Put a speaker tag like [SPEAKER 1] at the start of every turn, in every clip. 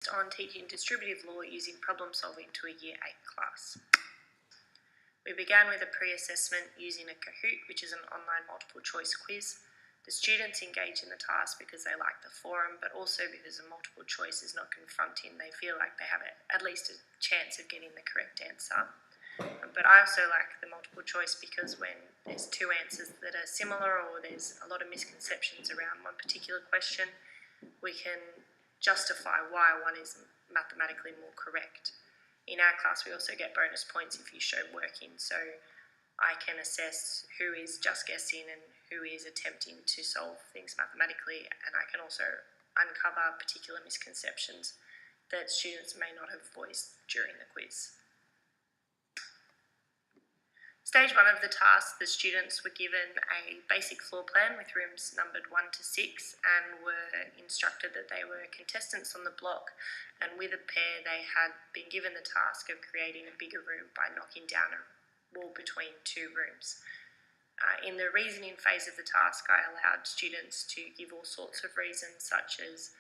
[SPEAKER 1] on teaching distributive law using problem solving to a Year 8 class. We began with a pre-assessment using a Kahoot, which is an online multiple choice quiz. The students engage in the task because they like the forum, but also because a multiple choice is not confronting. They feel like they have at least a chance of getting the correct answer. But I also like the multiple choice because when there's two answers that are similar or there's a lot of misconceptions around one particular question, we can justify why one is mathematically more correct. In our class, we also get bonus points if you show working, so I can assess who is just guessing and who is attempting to solve things mathematically, and I can also uncover particular misconceptions that students may not have voiced during the quiz. Stage 1 of the task, the students were given a basic floor plan with rooms numbered 1 to 6 and were instructed that they were contestants on the block, and with a pair they had been given the task of creating a bigger room by knocking down a wall between two rooms. In the reasoning phase of the task, I allowed students to give all sorts of reasons, such as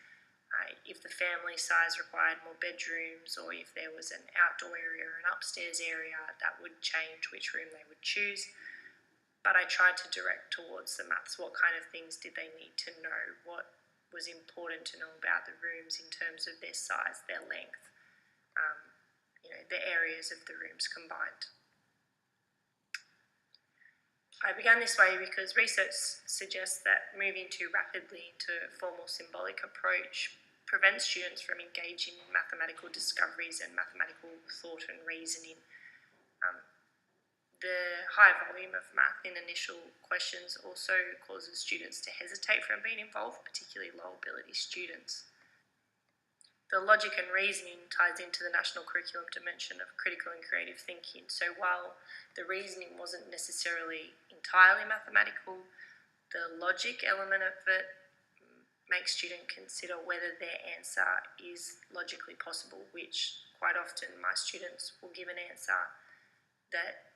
[SPEAKER 1] if the family size required more bedrooms, or if there was an outdoor area or an upstairs area, that would change which room they would choose. But I tried to direct towards the maths. What kind of things did they need to know? What was important to know about the rooms in terms of their size, their length, the areas of the rooms combined. I began this way because research suggests that moving too rapidly into a formal symbolic approach prevents students from engaging in mathematical discoveries and mathematical thought and reasoning. The high volume of math in initial questions also causes students to hesitate from being involved, particularly low ability students. The logic and reasoning ties into the national curriculum dimension of critical and creative thinking. So while the reasoning wasn't necessarily entirely mathematical, the logic element of it makes students consider whether their answer is logically possible, which quite often my students will give an answer that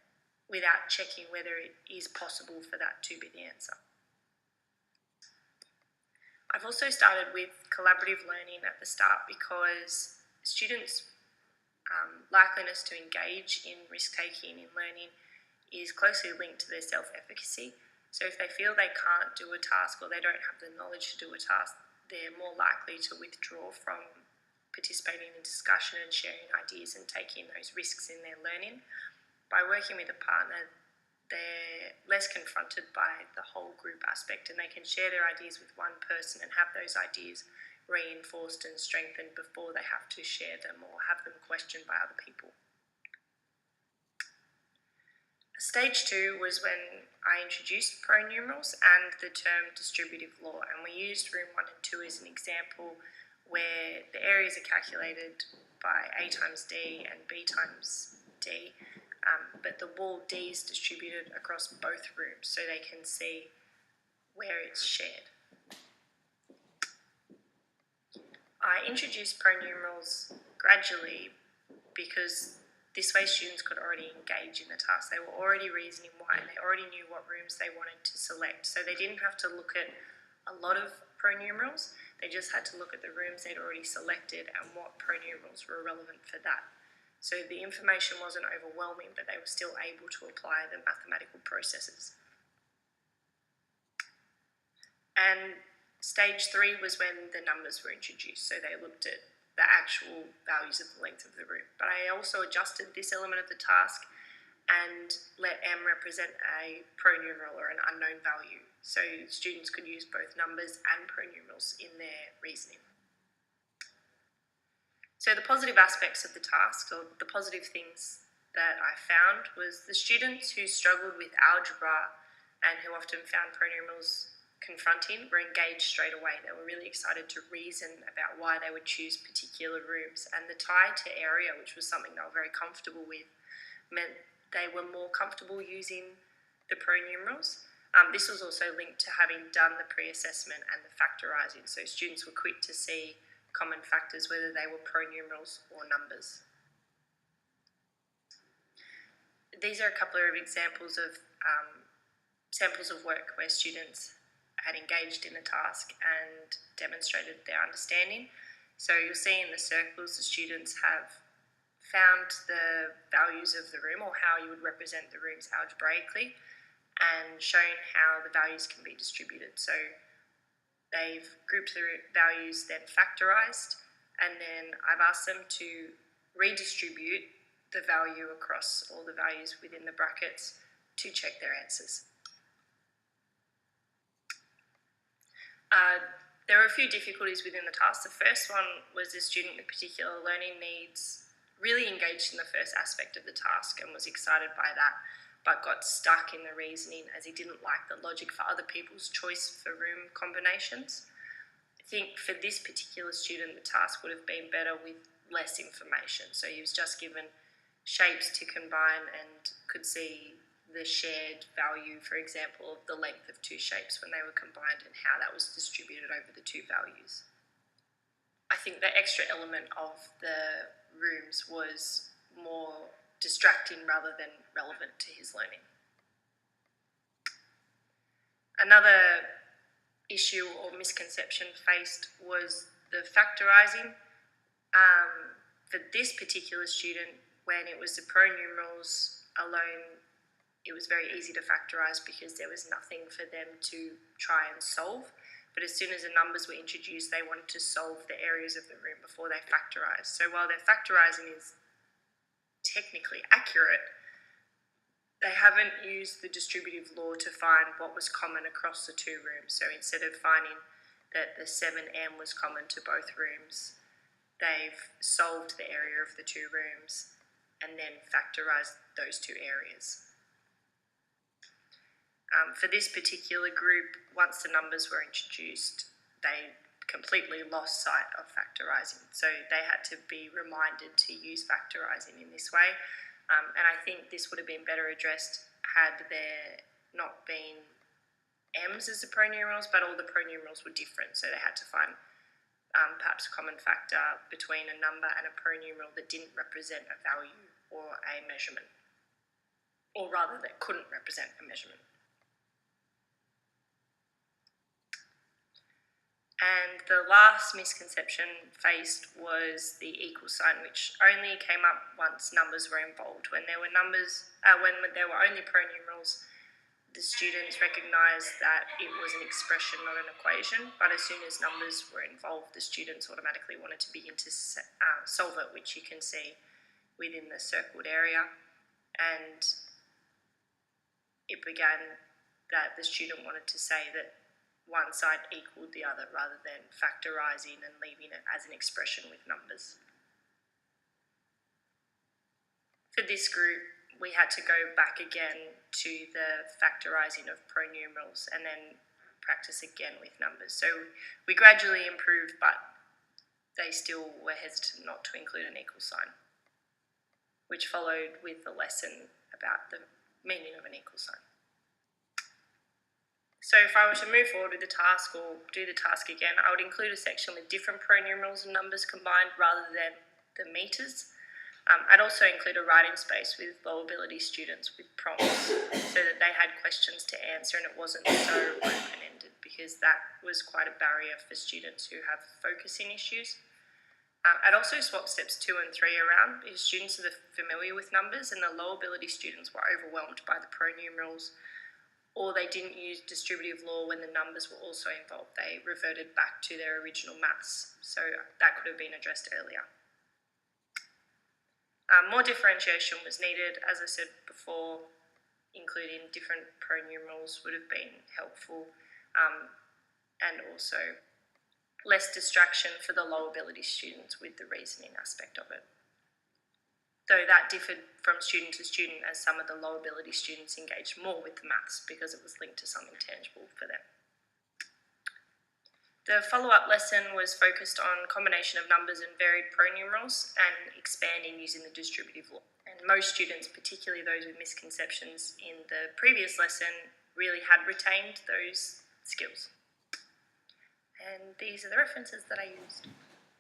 [SPEAKER 1] without checking whether it is possible for that to be the answer. I've also started with collaborative learning at the start because students' likeliness to engage in risk-taking in learning is closely linked to their self-efficacy. So if they feel they can't do a task or they don't have the knowledge to do a task, they're more likely to withdraw from participating in discussion and sharing ideas and taking those risks in their learning. By working with a partner, they're less confronted by the whole group aspect, and they can share their ideas with one person and have those ideas reinforced and strengthened before they have to share them or have them questioned by other people. Stage 2 was when I introduced pronumerals and the term distributive law, and we used room 1 and 2 as an example where the areas are calculated by A times D and B times D, but the wall D is distributed across both rooms so they can see where it's shared. I introduced pronumerals gradually because this way students could already engage in the task. They were already reasoning why, and they already knew what rooms they wanted to select. So they didn't have to look at a lot of pronumerals, they just had to look at the rooms they'd already selected and what pronumerals were relevant for that. So the information wasn't overwhelming, but they were still able to apply the mathematical processes. And stage 3 was when the numbers were introduced. So they looked at the actual values of the length of the room. But I also adjusted this element of the task and let M represent a pronumeral or an unknown value. So students could use both numbers and pronumerals in their reasoning. So the positive aspects of the task, or the positive things that I found, was the students who struggled with algebra and who often found pronumerals confronting were engaged straight away. They were really excited to reason about why they would choose particular rooms, and the tie to area, which was something they were very comfortable with, meant they were more comfortable using the pronumerals. This was also linked to having done the pre-assessment and the factorising, so students were quick to see common factors, whether they were pronumerals or numbers. These are a couple of examples of samples of work where students had engaged in the task and demonstrated their understanding. So you'll see in the circles the students have found the values of the room, or how you would represent the rooms algebraically, and shown how the values can be distributed. So they've grouped the values, then factorised, and then I've asked them to redistribute the value across all the values within the brackets to check their answers. There were a few difficulties within the task. The first one was a student with particular learning needs really engaged in the first aspect of the task and was excited by that, but got stuck in the reasoning as he didn't like the logic for other people's choice for room combinations. I think for this particular student, the task would have been better with less information. So he was just given shapes to combine and could see the shared value, for example, of the length of two shapes when they were combined and how that was distributed over the two values. I think the extra element of the rooms was more distracting rather than relevant to his learning. Another issue or misconception faced was the factorising. For this particular student, when it was the pronumerals alone, it was very easy to factorise because there was nothing for them to try and solve. But as soon as the numbers were introduced, they wanted to solve the areas of the room before they factorised. So while their factorising is technically accurate, they haven't used the distributive law to find what was common across the two rooms. So instead of finding that the 7m was common to both rooms, they've solved the area of the two rooms and then factorised those two areas. For this particular group, once the numbers were introduced, they completely lost sight of factorising. So they had to be reminded to use factorising in this way. And I think this would have been better addressed had there not been m's as the pronumerals, but all the pronumerals were different. So they had to find perhaps a common factor between a number and a pronumeral that didn't represent a value or a measurement, or rather that couldn't represent a measurement. And the last misconception faced was the equal sign, which only came up once numbers were involved. When there were when there were only pronumerals, the students recognised that it was an expression, not an equation. But as soon as numbers were involved, the students automatically wanted to begin to solve it, which you can see within the circled area. And it began that the student wanted to say that one side equaled the other rather than factorising and leaving it as an expression with numbers. For this group, we had to go back again to the factorising of pronumerals and then practice again with numbers. So we gradually improved, but they still were hesitant not to include an equal sign, which followed with the lesson about the meaning of an equal sign. So if I were to move forward with the task or do the task again, I would include a section with different pronumerals and numbers combined rather than the metres. I'd also include a writing space with low ability students with prompts so that they had questions to answer and it wasn't so open-ended, because that was quite a barrier for students who have focusing issues. I'd also swap steps 2 and 3 around because students are familiar with numbers and the low ability students were overwhelmed by the pronumerals, or they didn't use distributive law when the numbers were also involved. They reverted back to their original maths, so that could have been addressed earlier. More differentiation was needed, as I said before, including different pronumerals would have been helpful, and also less distraction for the low ability students with the reasoning aspect of it. Though that differed from student to student, as some of the low ability students engaged more with the maths because it was linked to something tangible for them. The follow-up lesson was focused on combination of numbers and varied pronumerals and expanding using the distributive law. And most students, particularly those with misconceptions in the previous lesson, really had retained those skills. And these are the references that I used.